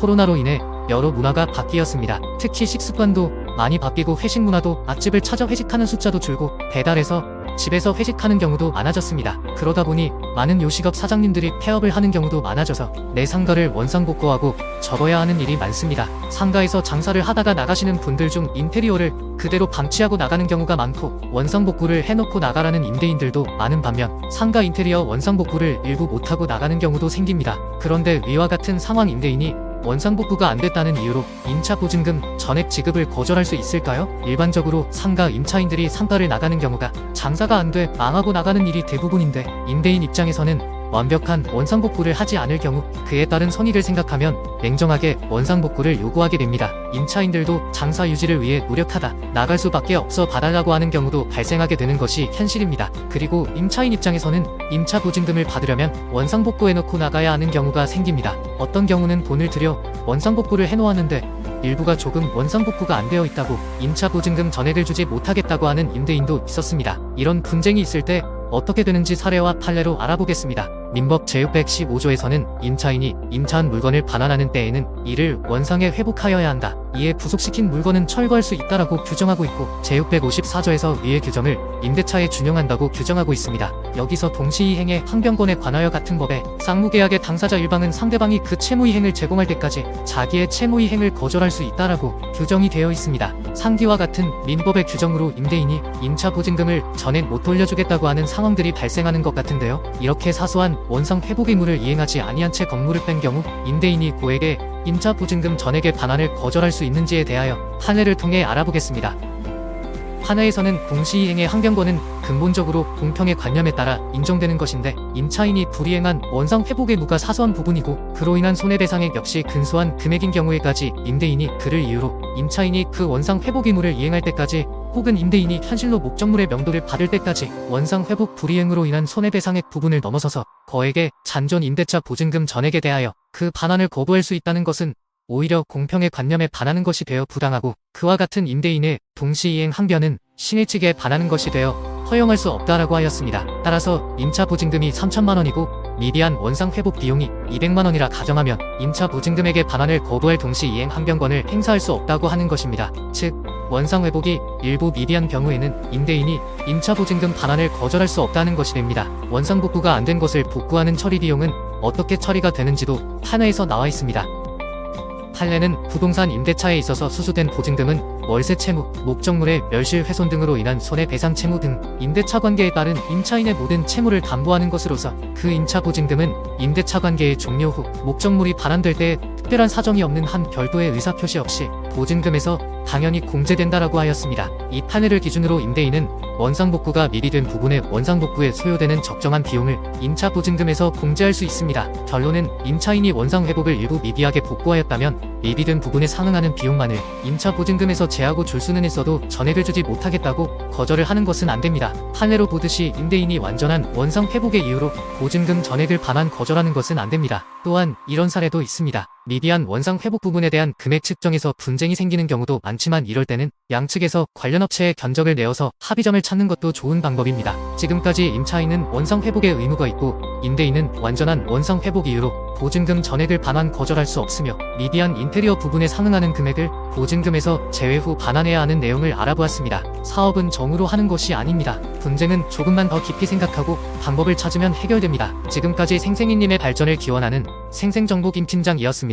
코로나로 인해 여러 문화가 바뀌었습니다. 특히 식습관도 많이 바뀌고 회식 문화도 맛집을 찾아 회식하는 숫자도 줄고 배달해서 집에서 회식하는 경우도 많아졌습니다. 그러다 보니 많은 요식업 사장님들이 폐업을 하는 경우도 많아져서 내 상가를 원상복구하고 접어야 하는 일이 많습니다. 상가에서 장사를 하다가 나가시는 분들 중 인테리어를 그대로 방치하고 나가는 경우가 많고 원상복구를 해놓고 나가라는 임대인들도 많은 반면 상가 인테리어 원상복구를 일부 못하고 나가는 경우도 생깁니다. 그런데 위와 같은 상황 임대인이 원상복구가 안 됐다는 이유로 임차 보증금 전액 지급을 거절할 수 있을까요? 일반적으로 상가 임차인들이 상가를 나가는 경우가 장사가 안 돼 망하고 나가는 일이 대부분인데 임대인 입장에서는 완벽한 원상복구를 하지 않을 경우 그에 따른 손익을 생각하면 냉정하게 원상복구를 요구하게 됩니다. 임차인들도 장사 유지를 위해 노력하다 나갈 수밖에 없어 봐달라고 하는 경우도 발생하게 되는 것이 현실입니다. 그리고 임차인 입장에서는 임차 보증금을 받으려면 원상복구해놓고 나가야 하는 경우가 생깁니다. 어떤 경우는 돈을 들여 원상복구를 해놓았는데 일부가 조금 원상복구가 안 되어 있다고 임차 보증금 전액을 주지 못하겠다고 하는 임대인도 있었습니다. 이런 분쟁이 있을 때 어떻게 되는지 사례와 판례로 알아보겠습니다. 민법 제615조에서는 임차인이 임차한 물건을 반환하는 때에는 이를 원상에 회복하여야 한다. 이에 부속시킨 물건은 철거할 수 있다라고 규정하고 있고 제654조에서 위의 규정을 임대차에 준용한다고 규정하고 있습니다. 여기서 동시이행의 항변권에 관하여 같은 법에 쌍무계약의 당사자 일방은 상대방이 그 채무이행을 제공할 때까지 자기의 채무이행을 거절할 수 있다라고 규정이 되어 있습니다. 상기와 같은 민법의 규정으로 임대인이 임차 보증금을 전액 못 돌려주겠다고 하는 상황들이 발생하는 것 같은데요. 이렇게 사소한 원상 회복 의무를 이행하지 아니한 채 건물을 뺀 경우 임대인이 고액의 임차 보증금 전액의 반환을 거절할 수 있는지에 대하여 판례를 통해 알아보겠습니다. 판례에서는 동시이행의 항변권은 근본적으로 공평의 관념에 따라 인정되는 것인데 임차인이 불이행한 원상 회복 의무가 사소한 부분이고 그로 인한 손해배상액 역시 근소한 금액인 경우에까지 임대인이 그를 이유로 임차인이 그 원상 회복 의무를 이행할 때까지 혹은 임대인이 현실로 목적물의 명도를 받을 때까지 원상 회복 불이행으로 인한 손해배상액 부분을 넘어서서 거액의 잔존 임대차 보증금 전액에 대하여 그 반환을 거부할 수 있다는 것은 오히려 공평의 관념에 반하는 것이 되어 부당하고 그와 같은 임대인의 동시이행 항변은 신의 측에 반하는 것이 되어 허용할 수 없다라고 하였습니다. 따라서 임차 보증금이 3천만 원이고 미비한 원상 회복 비용이 200만 원이라 가정하면 임차 보증금액의 반환을 거부할 동시이행 항변권을 행사할 수 없다고 하는 것입니다. 즉 원상 회복이 일부 미비한 경우에는 임대인이 임차 보증금 반환을 거절할 수 없다는 것이 됩니다. 원상 복구가 안 된 것을 복구하는 처리 비용은 어떻게 처리가 되는지도 판례에서 나와 있습니다. 판례는 부동산 임대차에 있어서 수수된 보증금은 월세 채무, 목적물의 멸실 훼손 등으로 인한 손해배상 채무 등 임대차 관계에 따른 임차인의 모든 채무를 담보하는 것으로서 그 임차 보증금은 임대차 관계의 종료 후 목적물이 반환될 때 특별한 사정이 없는 한 별도의 의사표시 없이 보증금에서 당연히 공제된다라고 하였습니다. 이 판례를 기준으로 임대인은 원상복구가 미비된 부분의 원상복구에 소요되는 적정한 비용을 임차 보증금에서 공제할 수 있습니다. 결론은 임차인이 원상회복을 일부 미비하게 복구하였다면 미비된 부분에 상응하는 비용만을 임차 보증금에서 제하고 줄 수는 있어도 전액을 주지 못하겠다고 거절을 하는 것은 안됩니다. 판례로 보듯이 임대인이 완전한 원상회복의 이유로 보증금 전액을 반환 거절하는 것은 안됩니다. 또한 이런 사례도 있습니다. 미비한 원상회복 부분에 대한 금액 측정에서 분쟁이 생기는 경우도 많지만 이럴 때는 양측에서 관련 업체에 견적을 내어서 합의점을 찾는 것도 좋은 방법입니다. 지금까지 임차인은 원상회복의 의무가 있고 임대인은 완전한 원상회복 이유로 보증금 전액을 반환 거절할 수 없으며 미비한 인테리어 부분에 상응하는 금액을 보증금에서 제외 후 반환해야 하는 내용을 알아보았습니다. 사업은 정으로 하는 것이 아닙니다. 분쟁은 조금만 더 깊이 생각하고 방법을 찾으면 해결됩니다. 지금까지 생생이님의 발전을 기원하는 생생정보 김팀장이었습니다.